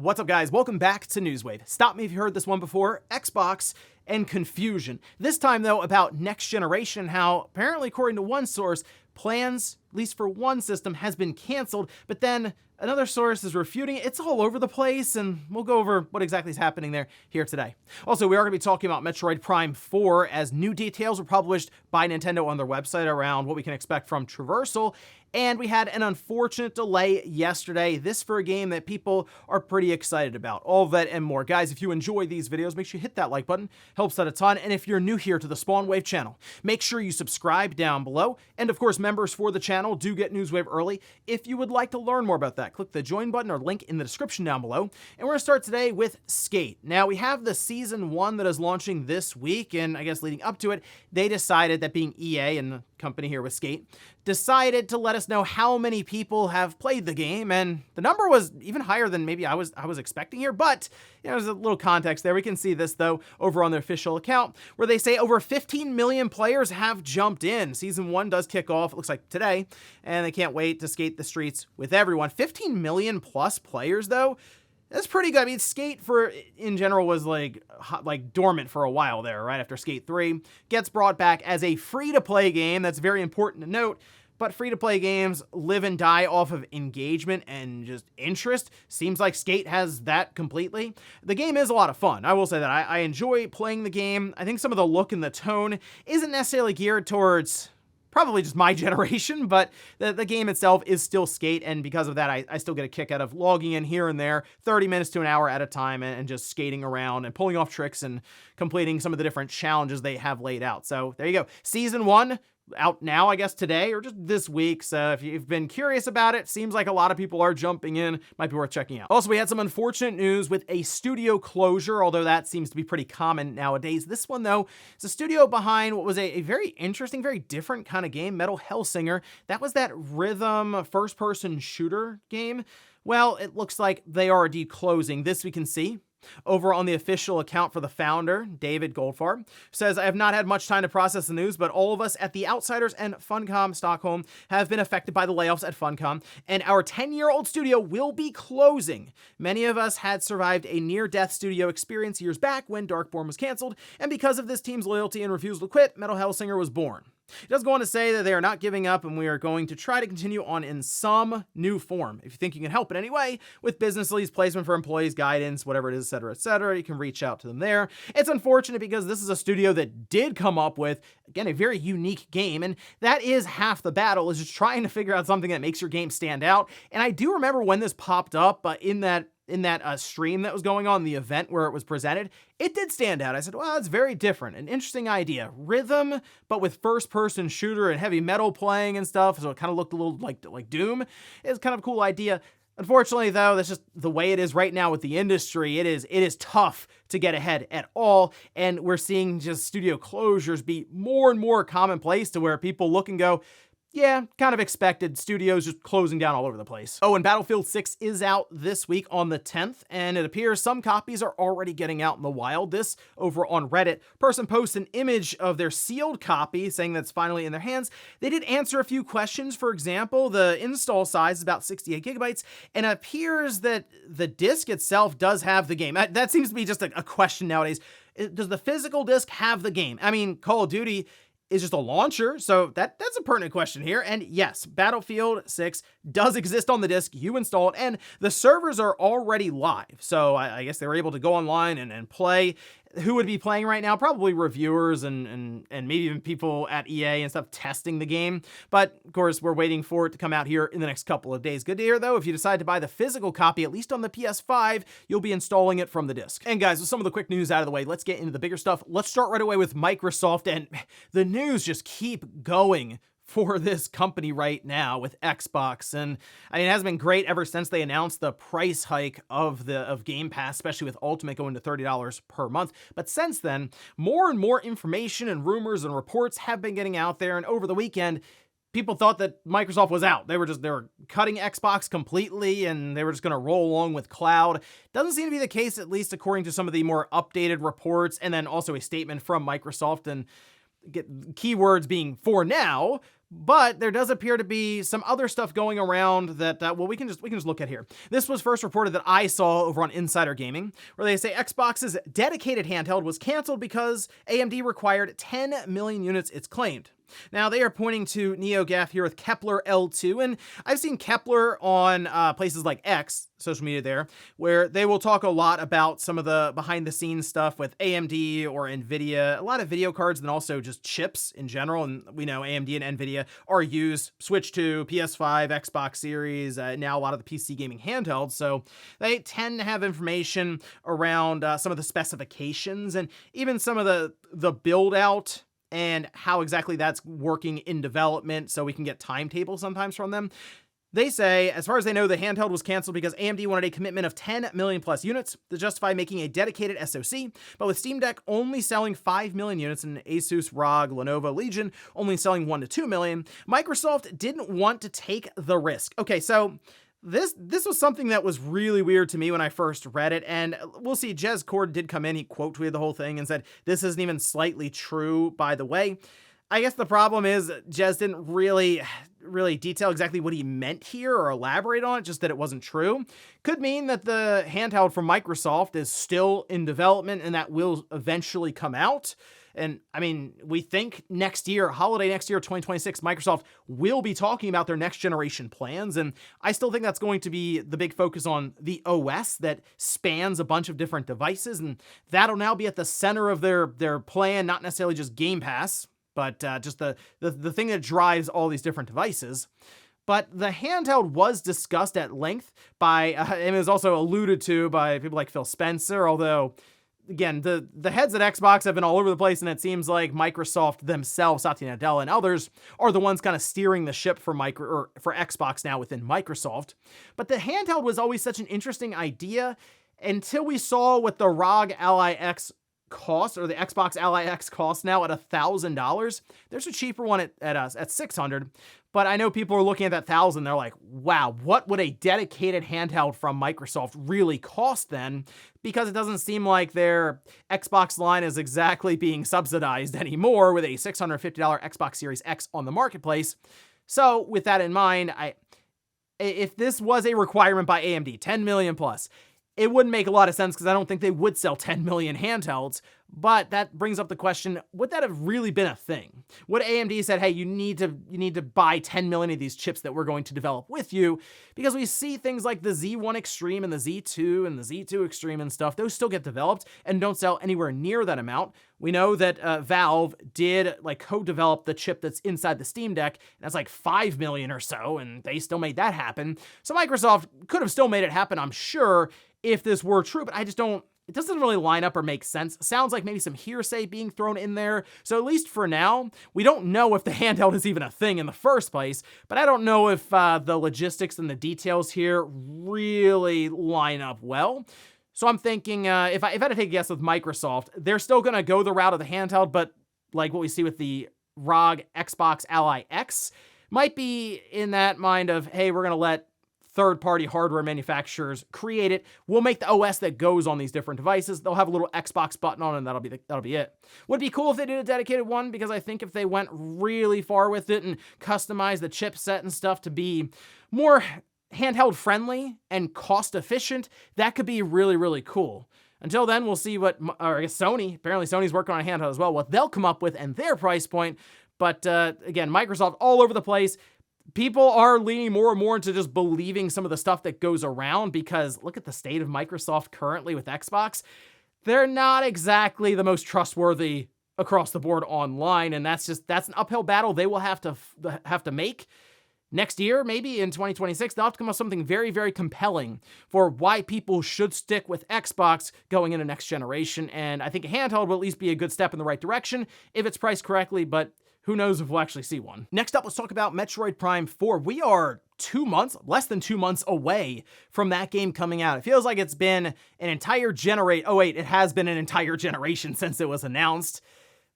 What's up, guys? Welcome back to Newswave. Stop me if you heard this one before. Xbox and confusion. This time, though, about next generation, how apparently, according to one source, plans, at least for one system, has been canceled, but then another source is refuting it. It's all over the place, and we'll go over what exactly is happening there here today. Also, we are going to be talking about Metroid Prime 4 as new details were published by Nintendo on their website around what we can expect from traversal. And we had an unfortunate delay yesterday. This for a game that people are pretty excited about. All that and more. Guys, if you enjoy these videos, make sure you hit that like button. Helps out a ton. And if you're new here to the Spawn Wave channel, make sure you subscribe down below. And of course, members for the channel do get Newswave early. If you would like to learn more about that, click the join button or link in the description down below. And we're going to start today with Skate. Now, we have the Season 1 that is launching this week. And I guess leading up to it, they decided that being EA and the company here with Skate, decided to let us know how many people have played the game, and the number was even higher than maybe I was expecting here, but you know, there's a little context there. We can see this, though, over on their official account, where they say over 15 million players have jumped in. Season 1 does kick off, it looks like today, and they can't wait to skate the streets with everyone. 15 million plus players, though? That's pretty good. I mean, Skate in general was like dormant for a while there, right? After Skate 3 gets brought back as a free-to-play game. That's very important to note. But free-to-play games live and die off of engagement and just interest. Seems like Skate has that completely. The game is a lot of fun. I will say that. I enjoy playing the game. I think some of the look and the tone isn't necessarily geared towards probably just my generation, but the game itself is still Skate, and because of that, I still get a kick out of logging in here and there, 30 minutes to an hour at a time, and just skating around and pulling off tricks and completing some of the different challenges they have laid out. So there you go. Season 1, out now, I guess today, or just this week. So if you've been curious about it, seems like a lot of people are jumping in. Might be worth checking out. Also, we had some unfortunate news with a studio closure, although that seems to be pretty common nowadays. This one, though, is a studio behind what was a very interesting, very different kind of game, Metal Hellsinger. That was that rhythm first-person shooter game. Well, it looks like they are indeed closing. This we can see over on the official account for the founder, David Goldfarb, says, I have not had much time to process the news, but all of us at the Outsiders and Funcom Stockholm have been affected by the layoffs at Funcom, and our 10-year-old studio will be closing. Many of us had survived a near-death studio experience years back when Darkborn was canceled, and because of this team's loyalty and refusal to quit, Metal Hellsinger was born. It does go on to say that they are not giving up, and we are going to try to continue on in some new form. If you think you can help in any way with business leads, placement for employees, guidance, whatever it is, etc., you can reach out to them there. It's unfortunate because this is a studio that did come up with, again, a very unique game, and that is half the battle, is just trying to figure out something that makes your game stand out. And I do remember when this popped up in that stream that was going on, the event where it was presented, it did stand out. I said, well, it's very different. An interesting idea. Rhythm, but with first-person shooter and heavy metal playing and stuff, so it kind of looked a little like Doom. It's kind of a cool idea. Unfortunately, though, that's just the way it is right now with the industry. It is tough to get ahead at all, and we're seeing just studio closures be more and more commonplace to where people look and go, yeah, kind of expected. Studios just closing down all over the place. Oh, and Battlefield 6 is out this week on the 10th, and it appears some copies are already getting out in the wild. This over on Reddit. Person posts an image of their sealed copy, saying that's finally in their hands. They did answer a few questions. For example, the install size is about 68 gigabytes, and it appears that the disc itself does have the game. That seems to be just a question nowadays. Does the physical disc have the game? I mean, Call of Duty is just a launcher, so that's a pertinent question here. And yes, Battlefield 6 does exist on the disc. You install it, and the servers are already live. So I guess they were able to go online and play. Who would be playing right now? Probably reviewers and maybe even people at EA and stuff testing the game. But of course, we're waiting for it to come out here in the next couple of days. Good to hear, though, if you decide to buy the physical copy, at least on the PS5, you'll be installing it from the disc. And guys, with some of the quick news out of the way, let's get into the bigger stuff. Let's start right away with Microsoft, and the news just keep going for this company right now with Xbox. And I mean, it has been great ever since they announced the price hike of Game Pass, especially with Ultimate going to $30 per month. But since then, more and more information and rumors and reports have been getting out there. And over the weekend, people thought that Microsoft was out. They were cutting Xbox completely, and they were just going to roll along with cloud. Doesn't seem to be the case, at least according to some of the more updated reports, and then also a statement from Microsoft, and keywords being for now. But there does appear to be some other stuff going around that, well, we can just look at here. This was first reported that I saw over on Insider Gaming, where they say Xbox's dedicated handheld was canceled because AMD required 10 million units, it's claimed. Now, they are pointing to NeoGAF here with Kepler L2, and I've seen Kepler on places like X, social media there, where they will talk a lot about some of the behind-the-scenes stuff with AMD or NVIDIA, a lot of video cards, and also just chips in general, and we know AMD and NVIDIA are used, Switch 2, PS5, Xbox Series, now a lot of the PC gaming handhelds, so they tend to have information around some of the specifications and even some of the build-out and how exactly that's working in development, so we can get timetables sometimes from them. They say, as far as they know, the handheld was canceled because AMD wanted a commitment of 10 million plus units to justify making a dedicated SoC, but with Steam Deck only selling 5 million units and Asus, ROG, Lenovo, Legion only selling 1 to 2 million, Microsoft didn't want to take the risk. Okay, so this was something that was really weird to me when I first read it, and we'll see, Jez Cord did come in, he quote tweeted the whole thing and said, this isn't even slightly true, by the way. I guess the problem is Jez didn't really detail exactly what he meant here or elaborate on it, just that it wasn't true. Could mean that the handheld from Microsoft is still in development and that will eventually come out. And I mean, we think next year, holiday next year, 2026, Microsoft will be talking about their next generation plans. And I still think that's going to be the big focus on the OS that spans a bunch of different devices. And that'll now be at the center of their plan, not necessarily just Game Pass, but just the thing that drives all these different devices. But the handheld was discussed at length by, and it was also alluded to by people like Phil Spencer, although again, the heads at Xbox have been all over the place, and it seems like Microsoft themselves, Satya Nadella and others, are the ones kind of steering the ship for Xbox now within Microsoft. But the handheld was always such an interesting idea until we saw what the ROG Ally X cost, or the Xbox Ally X cost now at $1,000. There's a cheaper one at $600. But I know people are looking at that $1,000. They're like, wow, what would a dedicated handheld from Microsoft really cost then? Because it doesn't seem like their Xbox line is exactly being subsidized anymore with a $650 Xbox Series X on the marketplace. So with that in mind, if this was a requirement by AMD, 10 million plus, it wouldn't make a lot of sense because I don't think they would sell 10 million handhelds. But that brings up the question, would that have really been a thing? Would AMD said, hey, you need to buy 10 million of these chips that we're going to develop with you? Because we see things like the Z1 Extreme and the Z2 and the Z2 Extreme and stuff, those still get developed and don't sell anywhere near that amount. We know that Valve did co-develop the chip that's inside the Steam Deck, and that's like 5 million or so, and they still made that happen. So Microsoft could have still made it happen, I'm sure, if this were true, but it doesn't really line up or make sense. Sounds like maybe some hearsay being thrown in there. So at least for now, we don't know if the handheld is even a thing in the first place, but I don't know if the logistics and the details here really line up well. So I'm thinking, if I had to take a guess with Microsoft, they're still going to go the route of the handheld, but like what we see with the ROG Xbox Ally X, might be in that mind of, hey, we're going to let third-party hardware manufacturers create it. We'll make the OS that goes on these different devices. They'll have a little Xbox button on it, and that'll be it. Would be cool if they did a dedicated one, because I think if they went really far with it and customized the chipset and stuff to be more handheld friendly and cost efficient, that could be really, really cool. Until then, we'll see what, or I guess Sony, apparently Sony's working on a handheld as well, what they'll come up with and their price point. But again, Microsoft all over the place. People are leaning more and more into just believing some of the stuff that goes around, because look at the state of Microsoft currently with Xbox. They're not exactly the most trustworthy across the board online, and that's an uphill battle they will have to make. Next year, maybe in 2026, they'll have to come up with something very, very compelling for why people should stick with Xbox going into next generation. And I think a handheld will at least be a good step in the right direction if it's priced correctly, but who knows if we'll actually see one. Next up, let's talk about Metroid Prime 4. We are less than 2 months away from that game coming out. It feels like it's been an entire generation. Oh wait, it has been an entire generation since it was announced.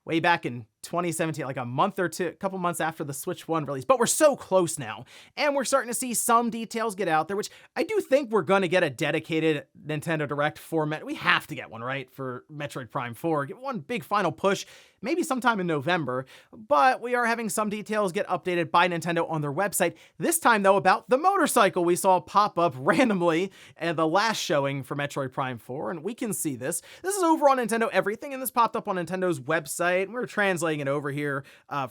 Way back in 2017, like a month or two, a couple months after the Switch 1 release, but we're so close now, and we're starting to see some details get out there, which I do think we're going to get a dedicated Nintendo Direct format. We have to get one, right, for Metroid Prime 4, get one big final push, maybe sometime in November, but we are having some details get updated by Nintendo on their website. This time, though, about the motorcycle we saw pop up randomly at the last showing for Metroid Prime 4, and we can see this. This is over on Nintendo Everything, and this popped up on Nintendo's website. We're translating it over here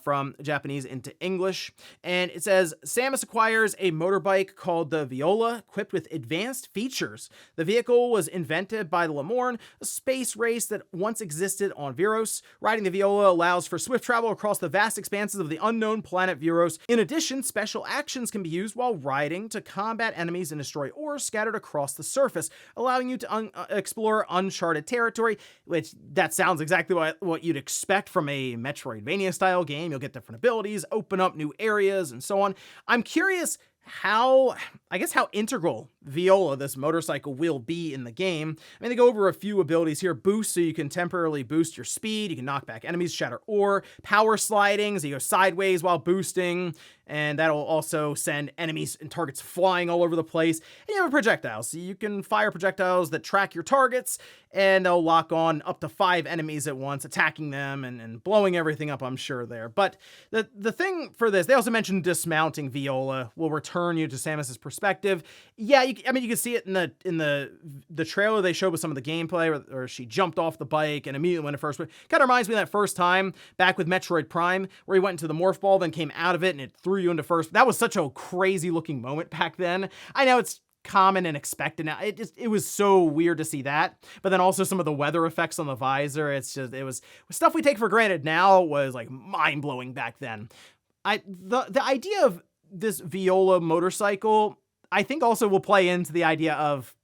from Japanese into English, and it says, Samus acquires a motorbike called the Viola, equipped with advanced features. The vehicle was invented by the Lemorn, a space race that once existed on Viros. Riding the Viola allows for swift travel across the vast expanses of the unknown planet Viros. In addition, special actions can be used while riding to combat enemies and destroy ores scattered across the surface, allowing you to explore uncharted territory, which that sounds exactly what you'd expect from a Metroidvania-style game. You'll get different abilities, open up new areas, and so on. I'm curious how integral Viola, this motorcycle, will be in the game. I mean, they go over a few abilities here. Boost, so you can temporarily boost your speed. You can knock back enemies, shatter ore. Power sliding, so you go sideways while boosting, and that'll also send enemies and targets flying all over the place. And you have a projectile, so you can fire projectiles that track your targets, and they'll lock on up to 5 enemies at once, attacking them and blowing everything up, I'm sure, there. But the thing for this, they also mentioned dismounting Viola will return you to Samus's perspective. Yeah, you can see it in the trailer they showed with some of the gameplay, where she jumped off the bike and immediately went to first. Kind of reminds me of that first time back with Metroid Prime, where he went into the morph ball, then came out of it, and it threw you into first. That was such a crazy looking moment back then. I know it's common and expected now. It was so weird to see that. But then also some of the weather effects on the visor. It was stuff we take for granted now was like mind blowing back then. The idea of this Viola motorcycle, I think, also will play into the idea of,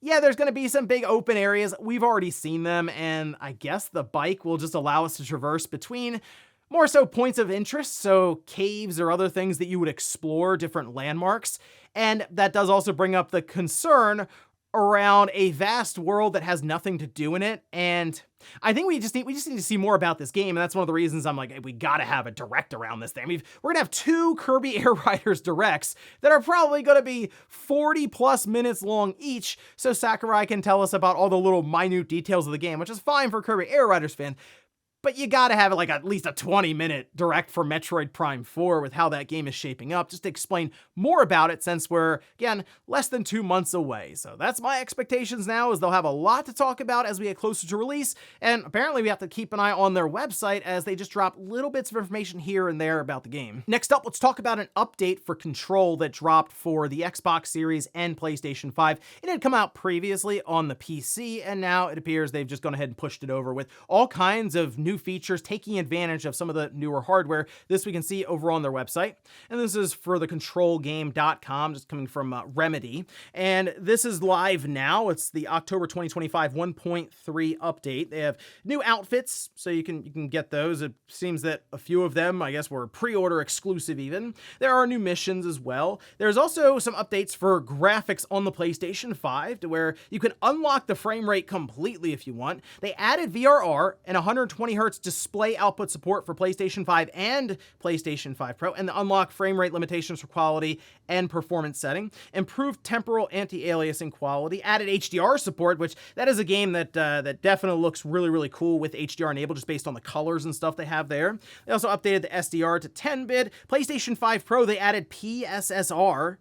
yeah, there's going to be some big open areas. We've already seen them, and I guess the bike will just allow us to traverse between more so points of interest, so caves or other things that you would explore, different landmarks. And that does also bring up the concern around a vast world that has nothing to do in it. And I think we just need to see more about this game, and that's one of the reasons I'm like, we gotta have a direct around this thing. We're gonna have 2 Kirby Air Riders directs that are probably gonna be 40 plus minutes long each, so Sakurai can tell us about all the little minute details of the game, which is fine for Kirby Air Riders fan. But you gotta have it like at least a 20-minute direct for Metroid Prime 4 with how that game is shaping up, just to explain more about it, since we're, again, less than 2 months away. So that's my expectations now, is they'll have a lot to talk about as we get closer to release, and apparently we have to keep an eye on their website as they just drop little bits of information here and there about the game. Next up, let's talk about an update for Control that dropped for the Xbox Series and PlayStation 5. It had come out previously on the PC, and now it appears they've just gone ahead and pushed it over with all kinds of new features, taking advantage of some of the newer hardware. This we can see over on their website. And this is for the controlgame.com, just coming from Remedy. And this is live now. It's the October 2025 1.3 update. They have new outfits, so you can get those. It seems that a few of them, I guess, were pre-order exclusive even. There are new missions as well. There's also some updates for graphics on the PlayStation 5 to where you can unlock the frame rate completely if you want. They added VRR and 120 Hz display output support for PlayStation 5 and PlayStation 5 Pro, and the unlock frame rate limitations for quality and performance setting. Improved temporal anti-aliasing quality. Added HDR support, which that is a game that definitely looks really, really cool with HDR enabled, just based on the colors and stuff they have there. They also updated the SDR to 10-bit. PlayStation 5 Pro, they added PSSR.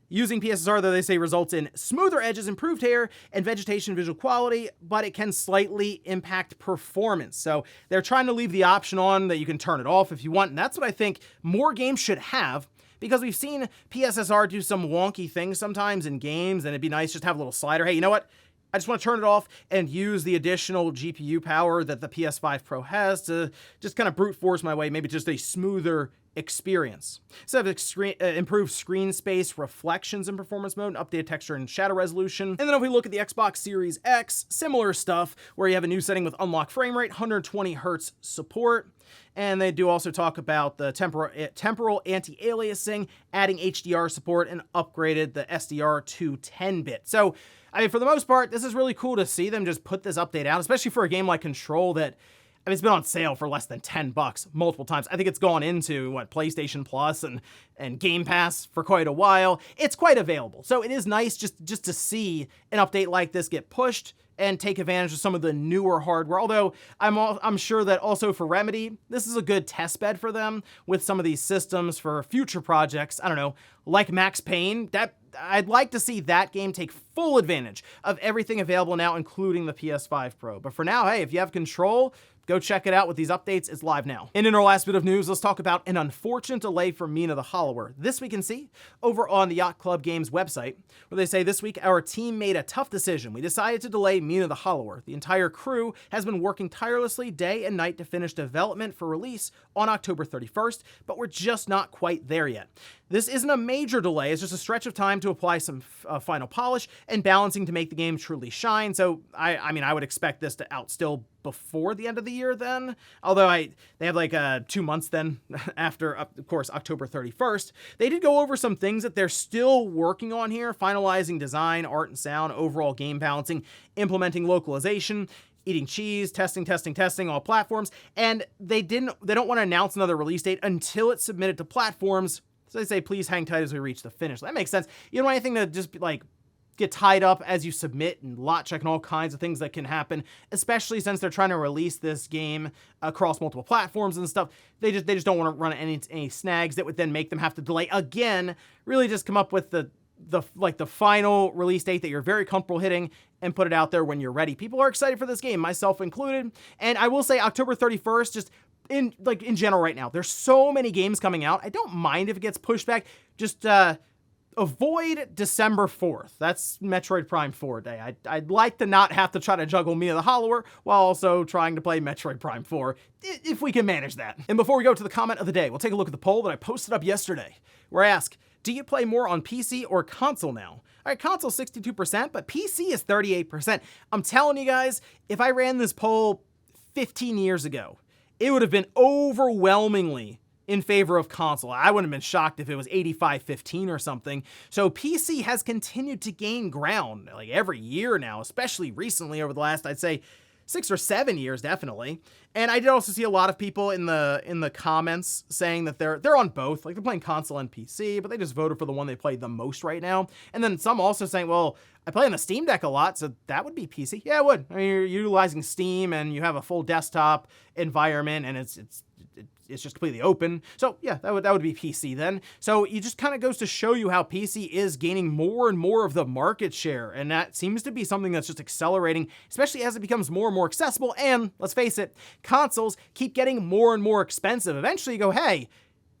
Using PSSR, though, they say results in smoother edges, improved hair, and vegetation visual quality, but it can slightly impact performance. So they're trying to leave the option on that you can turn it off if you want, and that's what I think more games should have, because we've seen PSSR do some wonky things sometimes in games, and it'd be nice just to have a little slider. Hey, you know what? I just want to turn it off and use the additional GPU power that the PS5 Pro has to just kind of brute force my way, maybe just a smoother experience. So improved screen space, reflections in performance mode, updated texture and shadow resolution. And then if we look at the Xbox Series X, similar stuff where you have a new setting with unlocked frame rate, 120 Hz support. And they do also talk about the temporal anti-aliasing, adding HDR support, and upgraded the SDR to 10-bit. So, I mean, for the most part, this is really cool to see them just put this update out, especially for a game like Control that I mean, it's been on sale for less than $10 multiple times. I think it's gone into PlayStation Plus and Game Pass for quite a while. It's quite available. So it is nice just to see an update like this get pushed and take advantage of some of the newer hardware. Although I'm sure that also for Remedy, this is a good test bed for them with some of these systems for future projects. I don't know, like Max Payne. I'd like to see that game take full advantage of everything available now, including the PS5 Pro. But for now, hey, if you have Control, go check it out with these updates. It's live now. And in our last bit of news, let's talk about an unfortunate delay for Mina the Hollower. This we can see over on the Yacht Club Games website, where they say this week, our team made a tough decision. We decided to delay Mina the Hollower. The entire crew has been working tirelessly day and night to finish development for release on October 31st, but we're just not quite there yet. This isn't a major delay, it's just a stretch of time to apply some final polish and balancing to make the game truly shine. So I mean, I would expect this to out still before the end of the year then, although they have like 2 months then after, of course, October 31st. They did go over some things that they're still working on here, finalizing design, art and sound, overall game balancing, implementing localization, eating cheese, testing all platforms, and they don't want to announce another release date until it's submitted to platforms. So they say, please hang tight as we reach the finish. That makes sense. You don't want anything to just get tied up as you submit and lot check and all kinds of things that can happen, especially since they're trying to release this game across multiple platforms and stuff. They just don't want to run any snags that would then make them have to delay again. Really just come up with the final release date that you're very comfortable hitting and put it out there when you're ready. People are excited for this game, myself included. And I will say October 31st, just in general right now, there's so many games coming out. I don't mind if it gets pushed back. Just avoid December 4th. That's Metroid Prime 4 day. I'd like to not have to try to juggle Mina the Hollower while also trying to play Metroid Prime 4, if we can manage that. And before we go to the comment of the day, we'll take a look at the poll that I posted up yesterday, where I ask, do you play more on PC or console now? All right, console 62%, but PC is 38%. I'm telling you guys, if I ran this poll 15 years ago, it would have been overwhelmingly in favor of console. I wouldn't have been shocked if it was 85-15 or something. So PC has continued to gain ground like every year now, especially recently over the last, I'd say, 6 or 7 years, definitely. And I did also see a lot of people in the comments saying that they're on both, like they're playing console and PC, but they just voted for the one they played the most right now. And then some also saying, well, I play on the Steam Deck a lot, so that would be PC. Yeah, it would. I mean, you're utilizing Steam and you have a full desktop environment, and it's just completely open. So yeah, that would be PC then. So it just kind of goes to show you how PC is gaining more and more of the market share. And that seems to be something that's just accelerating, especially as it becomes more and more accessible. And let's face it, consoles keep getting more and more expensive. Eventually you go, hey,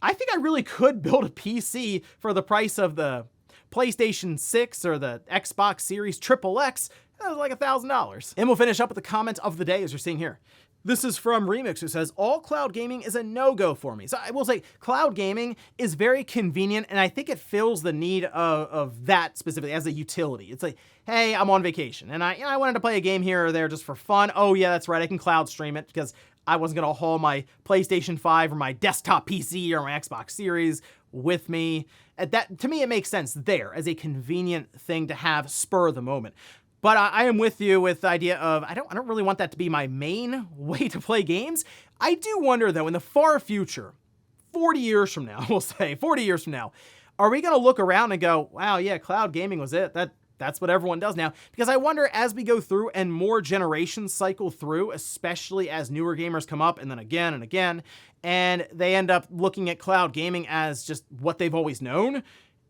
I think I really could build a PC for the price of the PlayStation 6 or the Xbox Series XXX. That was like $1,000. And we'll finish up with the comment of the day as you're seeing here. This is from Remix, who says, all cloud gaming is a no-go for me. So I will say, cloud gaming is very convenient, and I think it fills the need of that specifically as a utility. It's like, hey, I'm on vacation, and I wanted to play a game here or there just for fun. Oh yeah, that's right, I can cloud stream it because I wasn't gonna haul my PlayStation 5 or my desktop PC or my Xbox Series with me. That, to me, it makes sense there as a convenient thing to have spur of the moment. But I am with you with the idea of, I don't really want that to be my main way to play games. I do wonder though, in the far future, 40 years from now, we'll say 40 years from now, are we gonna look around and go, wow, yeah, cloud gaming was it. That's what everyone does now. Because I wonder, as we go through and more generations cycle through, especially as newer gamers come up and then again and again, and they end up looking at cloud gaming as just what they've always known,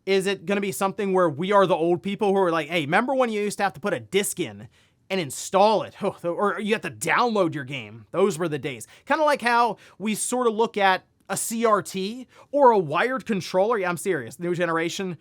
is it going to be something where we are the old people who are like, hey, remember when you used to have to put a disc in and install it? Or you have to download your game. Those were the days. Kind of like how we sort of look at a CRT or a wired controller. Yeah, I'm serious. New generation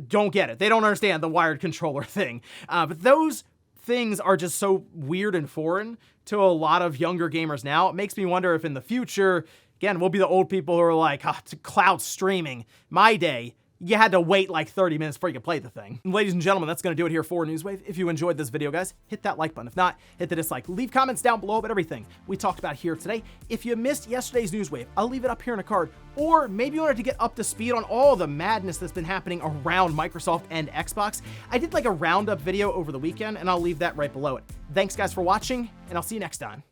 don't get it. They don't understand the wired controller thing. But those things are just so weird and foreign to a lot of younger gamers now. It makes me wonder if in the future, again, we'll be the old people who are like, cloud streaming. My day, you had to wait like 30 minutes before you could play the thing. And ladies and gentlemen, that's going to do it here for Newswave. If you enjoyed this video, guys, hit that like button. If not, hit the dislike. Leave comments down below about everything we talked about here today. If you missed yesterday's Newswave, I'll leave it up here in a card. Or maybe you wanted to get up to speed on all the madness that's been happening around Microsoft and Xbox. I did like a roundup video over the weekend, and I'll leave that right below it. Thanks, guys, for watching, and I'll see you next time.